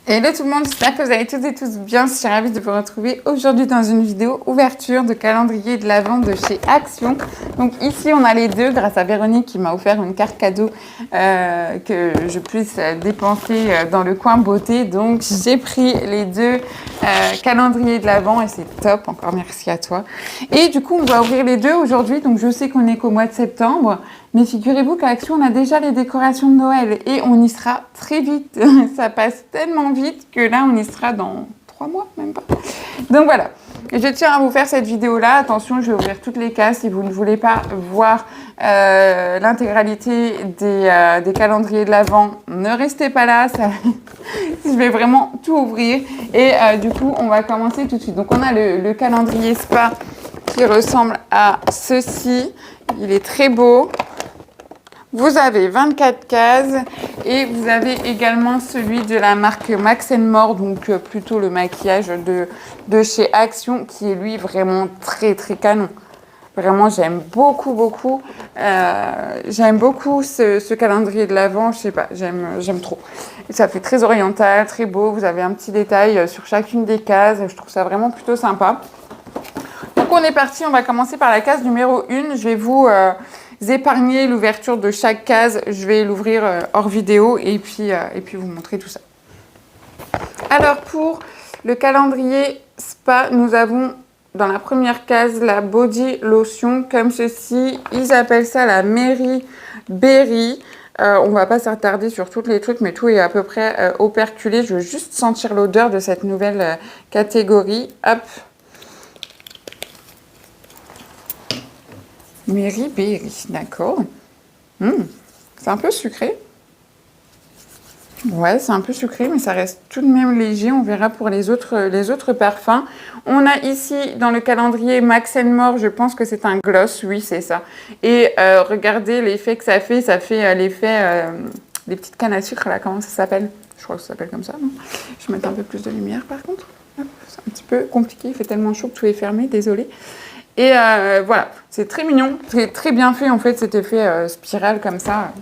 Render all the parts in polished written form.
Hello tout le monde, j'espère que vous allez toutes et tous bien. Je suis ravie de vous retrouver aujourd'hui dans une vidéo ouverture de calendrier de l'Avent de chez Action. Donc ici on a les deux grâce à Véronique qui m'a offert une carte cadeau que je puisse dépenser dans le coin beauté. Donc j'ai pris les deux calendriers de l'Avent et c'est top, encore merci à toi. Et du coup on va ouvrir les deux aujourd'hui, donc je sais qu'on est qu'au mois de septembre. Mais figurez-vous qu'à Action, on a déjà les décorations de Noël et on y sera très vite. Ça passe tellement vite que là, on y sera dans 3 mois, même pas. Donc voilà, je tiens à vous faire cette vidéo-là. Attention, je vais ouvrir toutes les cases. Si vous ne voulez pas voir l'intégralité des calendriers de l'Avent, ne restez pas là. Je vais vraiment tout ouvrir. Et du coup, on va commencer tout de suite. Donc on a le calendrier Spa qui ressemble à ceci. Il est très beau. Vous avez 24 cases et vous avez également celui de la marque Max & More, donc plutôt le maquillage de chez Action, qui est lui vraiment très très canon. Vraiment, j'aime beaucoup ce calendrier de l'Avent, je sais pas, j'aime trop. Et ça fait très oriental, très beau, vous avez un petit détail sur chacune des cases, je trouve ça vraiment plutôt sympa. Donc on est parti, on va commencer par la case numéro 1, je vais vous épargner l'ouverture de chaque case, je vais l'ouvrir hors vidéo et puis vous montrer tout ça. Alors pour le calendrier Spa, nous avons dans la première case la body lotion comme ceci, ils appellent ça la Mary Berry. On va pas s'attarder sur tous les trucs, mais tout est à peu près operculé. Je veux juste sentir l'odeur de cette nouvelle catégorie. Hop. Mary Berry, d'accord. C'est un peu sucré. Ouais, c'est un peu sucré, mais ça reste tout de même léger. On verra pour les autres parfums. On a ici, dans le calendrier Max & More, je pense que c'est un gloss. Oui, c'est ça. Et regardez l'effet que ça fait. Ça fait l'effet des petites cannes à sucre, là. Comment ça s'appelle? Je crois que ça s'appelle comme ça, non? Je vais mettre un peu plus de lumière, par contre. C'est un petit peu compliqué. Il fait tellement chaud que tout est fermé. Désolée. Et voilà, c'est très mignon, c'est très bien fait en fait cet effet spirale comme ça,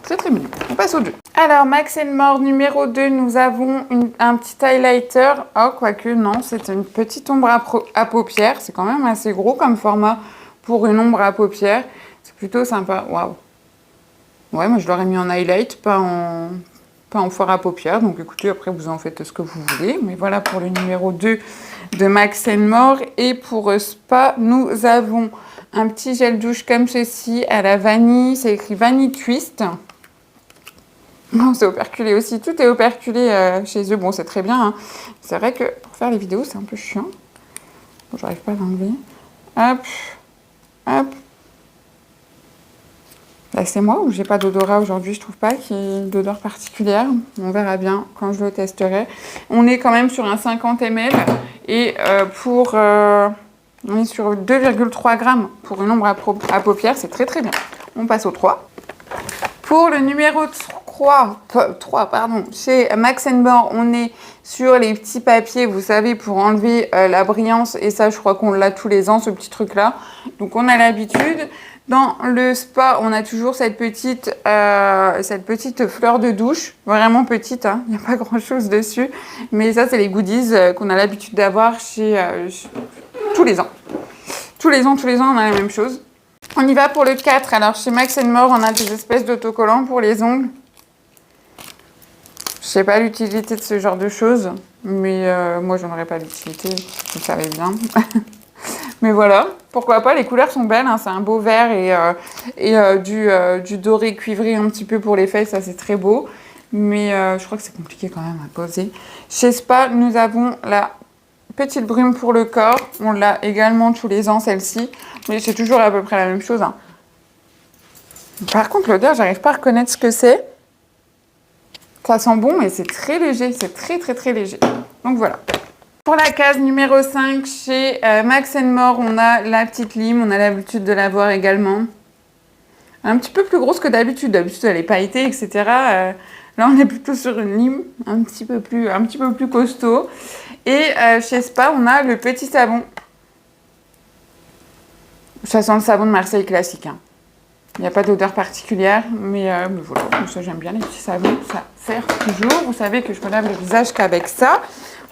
c'est très mignon. On passe au 2. Alors Max & More numéro 2, nous avons un petit highlighter, oh quoique non, c'est une petite ombre à paupières, c'est quand même assez gros comme format pour une ombre à paupières, c'est plutôt sympa, waouh. Ouais, moi je l'aurais mis en highlight, pas en fard à paupières, donc écoutez, après vous en faites ce que vous voulez, mais voilà pour le numéro 2 de Max & More. Et pour Spa, nous avons un petit gel douche comme ceci à la vanille, c'est écrit Vanille Twist. Oh, c'est operculé aussi, tout est operculé chez eux, bon c'est très bien, hein. C'est vrai que pour faire les vidéos c'est un peu chiant, bon, j'arrive pas à l'enlever, hop, hop. Là, c'est moi ou j'ai pas d'odorat aujourd'hui, je trouve pas qu'il y ait d'odeur particulière. On verra bien quand je le testerai. On est quand même sur un 50 ml et on est sur 2,3 grammes pour une ombre à paupières, c'est très très bien. On passe au 3. Pour le numéro 3, chez Max & More, on est sur les petits papiers, vous savez, pour enlever la brillance. Et ça, je crois qu'on l'a tous les ans, ce petit truc-là. Donc, on a l'habitude. Dans le Spa, on a toujours cette petite fleur de douche, vraiment petite, hein, il n'y a pas grand-chose dessus. Mais ça, c'est les goodies qu'on a l'habitude d'avoir chez tous les ans. Tous les ans, on a la même chose. On y va pour le 4. Alors, chez Max & More, on a des espèces d'autocollants pour les ongles. Je sais pas l'utilité de ce genre de choses, mais moi, j'en aurais pas l'utilité, vous le savez bien. Mais voilà, pourquoi pas, les couleurs sont belles, hein, c'est un beau vert et du doré cuivré un petit peu pour les fesses, ça c'est très beau. Mais je crois que c'est compliqué quand même à poser. Chez Spa, nous avons la petite brume pour le corps. On l'a également tous les ans, celle-ci. Mais c'est toujours à peu près la même chose, hein. Par contre, l'odeur, j'arrive pas à reconnaître ce que c'est. Ça sent bon, mais c'est très léger, c'est très très très léger. Donc voilà. Pour la case numéro 5, chez Max & More, on a la petite lime. On a l'habitude de la voir également. Un petit peu plus grosse que d'habitude. D'habitude, elle est pailletée, etc. Là, on est plutôt sur une lime un petit peu plus costaud. Et chez Spa, on a le petit savon. Ça sent le savon de Marseille classique, hein. Il n'y a pas d'odeur particulière, mais voilà, ça j'aime bien les petits savons, ça sert toujours. Vous savez que je me lave le visage qu'avec ça.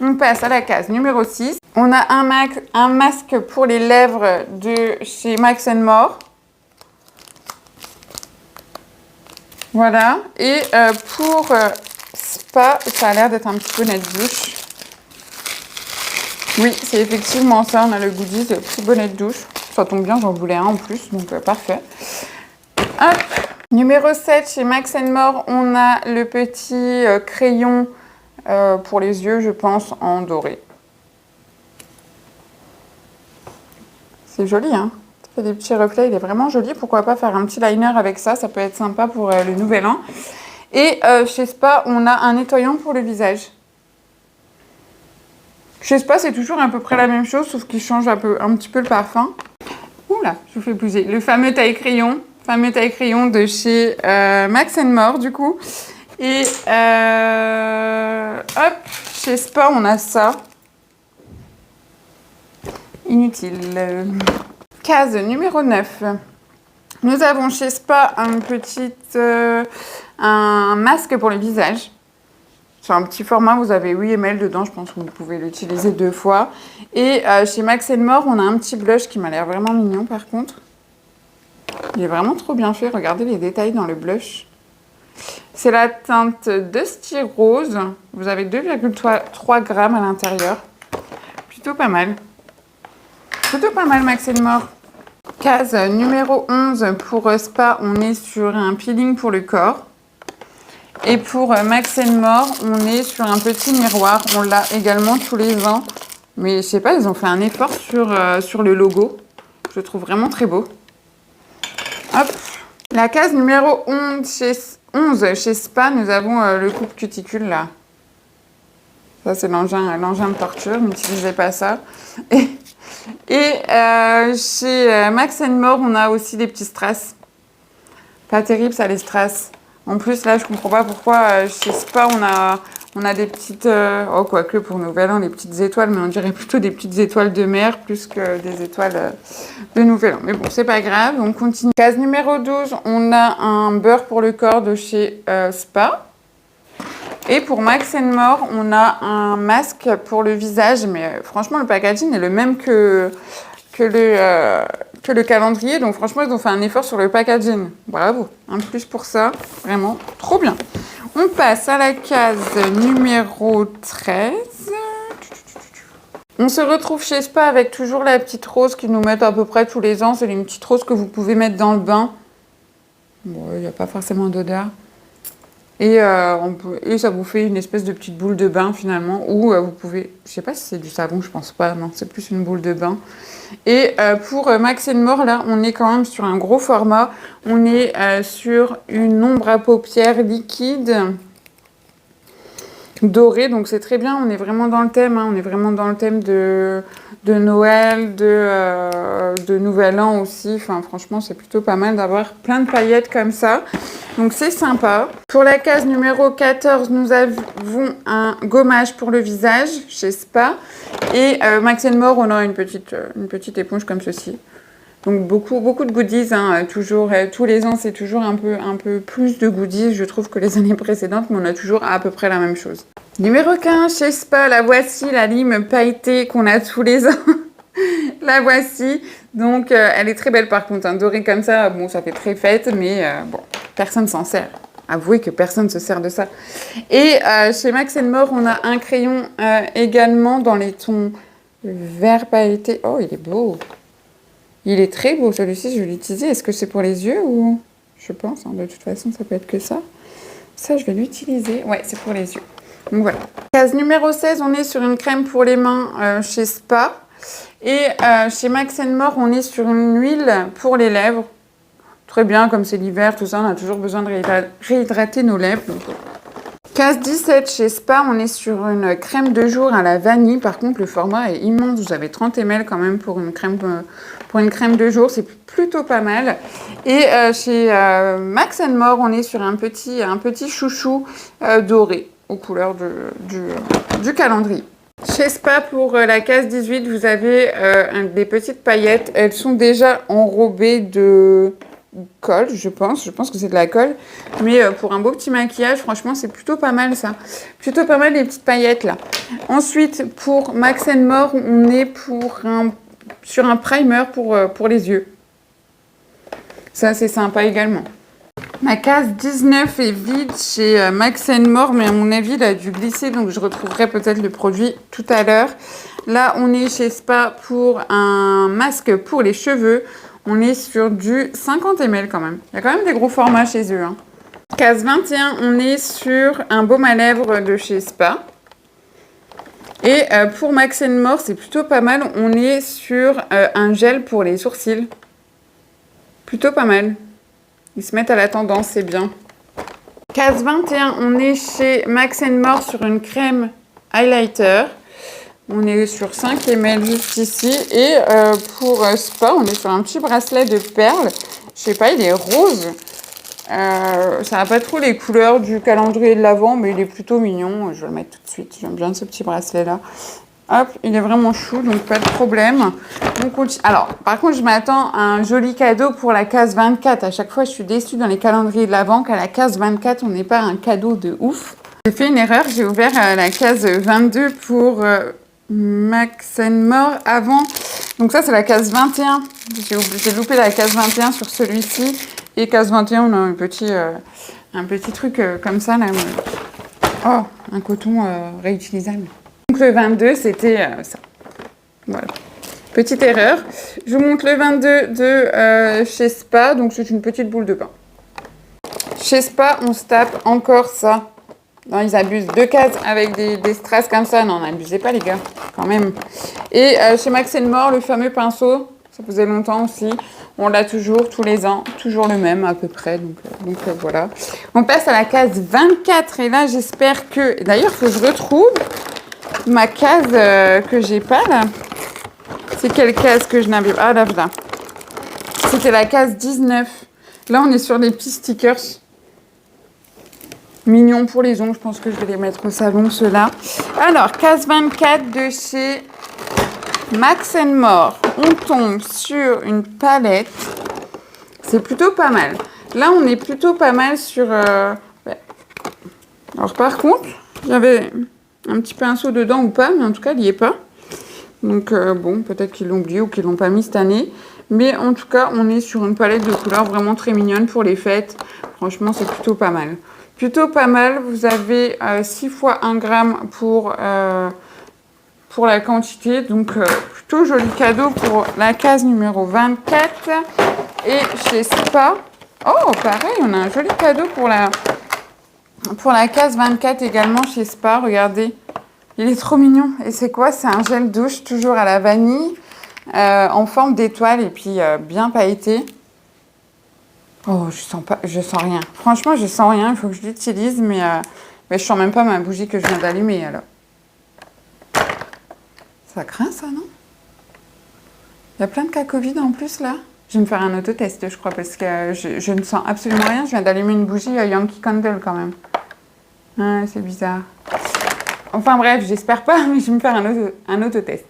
On passe à la case numéro 6. On a un masque pour les lèvres de chez Max More. Voilà. Et pour Spa, ça a l'air d'être un petit peu bonnet de douche. Oui, c'est effectivement ça. On a le goodies, le petit bonnet de douche. Ça tombe bien, j'en voulais un en plus, donc parfait. Hop. Numéro 7, chez Max More, on a le petit crayon pour les yeux, je pense, en doré. C'est joli, hein? Ça fait des petits reflets, il est vraiment joli. Pourquoi pas faire un petit liner avec ça? Ça peut être sympa pour le nouvel an. Et chez Spa, on a un nettoyant pour le visage. Chez Spa, c'est toujours à peu près la même chose, sauf qu'il change un petit peu le parfum. Oula, je vous fais bouger. Le fameux taille-crayon de chez Max More, du coup. Et hop, chez Spa, on a ça. Inutile. Case numéro 9. Nous avons chez Spa un masque pour le visage. C'est un petit format, vous avez 8 ml dedans, je pense que vous pouvez l'utiliser 2 fois. Et chez Max More, on a un petit blush qui m'a l'air vraiment mignon par contre. Il est vraiment trop bien fait, regardez les détails dans le blush. C'est la teinte Dusty Rose, vous avez 2,3 grammes à l'intérieur. Plutôt pas mal. Plutôt pas mal Max More. Case numéro 11, pour Spa, on est sur un peeling pour le corps. Et pour Max More, on est sur un petit miroir. On l'a également tous les ans. Mais je sais pas, ils ont fait un effort sur le logo. Je le trouve vraiment très beau. Hop. La case numéro 11 chez Spa, nous avons le coupe cuticule là. Ça, c'est l'engin de torture. N'utilisez pas ça. Et chez Max More, on a aussi des petits strass. Pas terrible ça, les strass. En plus, là, je comprends pas pourquoi chez Spa, on a des petites... oh, quoique pour Nouvel An, des petites étoiles, mais on dirait plutôt des petites étoiles de mer plus que des étoiles de Nouvel An. Mais bon, c'est pas grave, on continue. Case numéro 12, on a un beurre pour le corps de chez Spa. Et pour Max More, on a un masque pour le visage, mais franchement, le packaging est le même que le calendrier. Donc franchement, ils ont fait un effort sur le packaging. Bravo, un plus pour ça. Vraiment, trop bien. On passe à la case numéro 13. On se retrouve chez Spa avec toujours la petite rose qu'ils nous mettent à peu près tous les ans. C'est une petite rose que vous pouvez mettre dans le bain. Bon, il n'y a pas forcément d'odeur. Et ça vous fait une espèce de petite boule de bain finalement, où vous pouvez, je sais pas si c'est du savon, je pense pas, non, c'est plus une boule de bain. Et pour Max More, là, on est quand même sur un gros format, on est sur une ombre à paupières liquide, dorée, donc c'est très bien, on est vraiment dans le thème, hein, on est vraiment dans le thème de Noël, de Nouvel An aussi, enfin franchement c'est plutôt pas mal d'avoir plein de paillettes comme ça. Donc c'est sympa. Pour la case numéro 14, nous avons un gommage pour le visage chez Spa. Et Max More, on a une petite éponge comme ceci. Donc beaucoup de goodies, hein, toujours, tous les ans c'est toujours un peu plus de goodies, je trouve, que les années précédentes, mais on a toujours à peu près la même chose. Numéro 15, chez Spa, la voici, la lime pailletée qu'on a tous les ans. La voici, donc elle est très belle par contre, hein, dorée comme ça, bon ça fait très fête, mais bon, personne s'en sert. Avouez que personne se sert de ça. Et chez Max More, on a un crayon également dans les tons vert pailleté. Oh, il est beau. Il est très beau celui-ci, je vais l'utiliser. Est-ce que c'est pour les yeux ou... Je pense, hein, de toute façon ça peut être que ça. Ça, je vais l'utiliser. Ouais, c'est pour les yeux. Donc voilà. Case numéro 16, on est sur une crème pour les mains chez Spa. Et chez Max More, on est sur une huile pour les lèvres. Très bien, comme c'est l'hiver, tout ça, on a toujours besoin de réhydrater nos lèvres. Donc, case 17, chez Spa, on est sur une crème de jour à la vanille. Par contre, le format est immense. Vous avez 30 ml quand même pour une crème de jour. C'est plutôt pas mal. Et chez Max More, on est sur un petit chouchou doré aux couleurs du calendrier. Chez Spa, pour la case 18, vous avez des petites paillettes. Elles sont déjà enrobées de colle, je pense. Je pense que c'est de la colle. Mais pour un beau petit maquillage, franchement, c'est plutôt pas mal ça. Plutôt pas mal les petites paillettes là. Ensuite, pour Max More, on est sur un primer pour les yeux. Ça, c'est sympa également. Ma case 19 est vide chez Max More, mais à mon avis, il a dû glisser, donc je retrouverai peut-être le produit tout à l'heure. Là, on est chez Spa pour un masque pour les cheveux. On est sur du 50 ml quand même. Il y a quand même des gros formats chez eux. Hein. Case 21, on est sur un baume à lèvres de chez Spa. Et pour Max More, c'est plutôt pas mal. On est sur un gel pour les sourcils. Plutôt pas mal. Ils se mettent à la tendance, c'est bien. Case 21, on est chez Max More sur une crème highlighter. On est sur 5 ml juste ici. Et pour Spa, on est sur un petit bracelet de perles. Je sais pas, il est rose. Ça n'a pas trop les couleurs du calendrier de l'Avent, mais il est plutôt mignon. Je vais le mettre tout de suite. J'aime bien ce petit bracelet-là. Hop, il est vraiment chou, donc pas de problème. Alors, par contre, je m'attends à un joli cadeau pour la case 24. À chaque fois, je suis déçue dans les calendriers de l'Avent qu'à la case 24, on n'ait pas un cadeau de ouf. J'ai fait une erreur, j'ai ouvert la case 22 pour Max More avant. Donc ça, c'est la case 21. J'ai loupé la case 21 sur celui-ci. Et case 21, on a un petit truc comme ça. Là. Oh, un coton réutilisable. Donc le 22, c'était ça. Voilà. Petite erreur. Je vous montre le 22 de chez Spa. Donc c'est une petite boule de pain. Chez Spa, on se tape encore ça. Non, ils abusent. 2 cases avec des strass comme ça. Non, n'abusez pas les gars, quand même. Et chez Max More, le fameux pinceau, ça faisait longtemps aussi. On l'a toujours, tous les ans, toujours le même à peu près. Donc voilà. On passe à la case 24. Et là, j'espère que... D'ailleurs, il faut que je retrouve ma case que j'ai pas là. C'est quelle case que je n'avais pas? Ah là, là. C'était la case 19. Là, on est sur des petits stickers. Mignons pour les ongles. Je pense que je vais les mettre au salon, ceux-là. Alors, case 24 de chez Max More. On tombe sur une palette. C'est plutôt pas mal. Là, on est plutôt pas mal sur... Ouais. Alors, par contre, il y avait un petit pinceau dedans ou pas, mais en tout cas, il n'y est pas. Donc, bon, peut-être qu'ils l'ont oublié ou qu'ils l'ont pas mis cette année. Mais en tout cas, on est sur une palette de couleurs vraiment très mignonne pour les fêtes. Franchement, c'est plutôt pas mal. Plutôt pas mal. Vous avez 6 fois 1 gramme pour la quantité. Donc, plutôt joli cadeau pour la case numéro 24. Et chez Spa, oh, pareil, on a un joli cadeau pour la case 24 également chez Spa. Regardez, il est trop mignon. Et c'est quoi? C'est un gel douche, toujours à la vanille, en forme d'étoile et puis bien pailleté. Oh, je sens rien. Franchement, je sens rien. Il faut que je l'utilise, mais je sens même pas ma bougie que je viens d'allumer, alors. Ça craint, ça, non? Il y a plein de cas Covid en plus, là. Je vais me faire un autotest, je crois, parce que je ne sens absolument rien. Je viens d'allumer une bougie Yankee Candle, quand même. Ah, c'est bizarre. Enfin bref, j'espère pas, mais je vais me faire un autotest.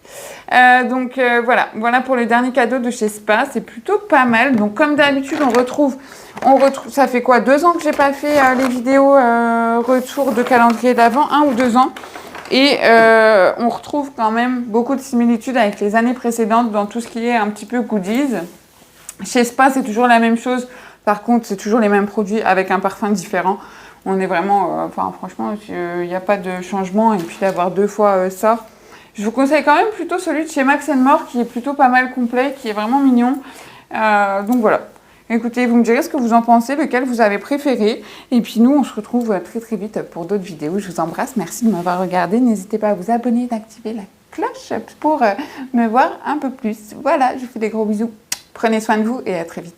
Donc voilà pour le dernier cadeau de chez Spa. C'est plutôt pas mal. Donc comme d'habitude, on retrouve, ça fait quoi, 2 ans que j'ai pas fait les vidéos retour de calendrier d'avant, 1 ou 2 ans. Et on retrouve quand même beaucoup de similitudes avec les années précédentes dans tout ce qui est un petit peu goodies. Chez Spa, c'est toujours la même chose. Par contre, c'est toujours les mêmes produits avec un parfum différent. On est vraiment... franchement, il n'y a pas de changement. Et puis d'avoir 2 fois ça. Je vous conseille quand même plutôt celui de chez Max More qui est plutôt pas mal complet, qui est vraiment mignon. Donc voilà. Écoutez, vous me direz ce que vous en pensez, lequel vous avez préféré. Et puis nous, on se retrouve très très vite pour d'autres vidéos. Je vous embrasse. Merci de m'avoir regardé. N'hésitez pas à vous abonner et d'activer la cloche pour me voir un peu plus. Voilà, je vous fais des gros bisous. Prenez soin de vous et à très vite.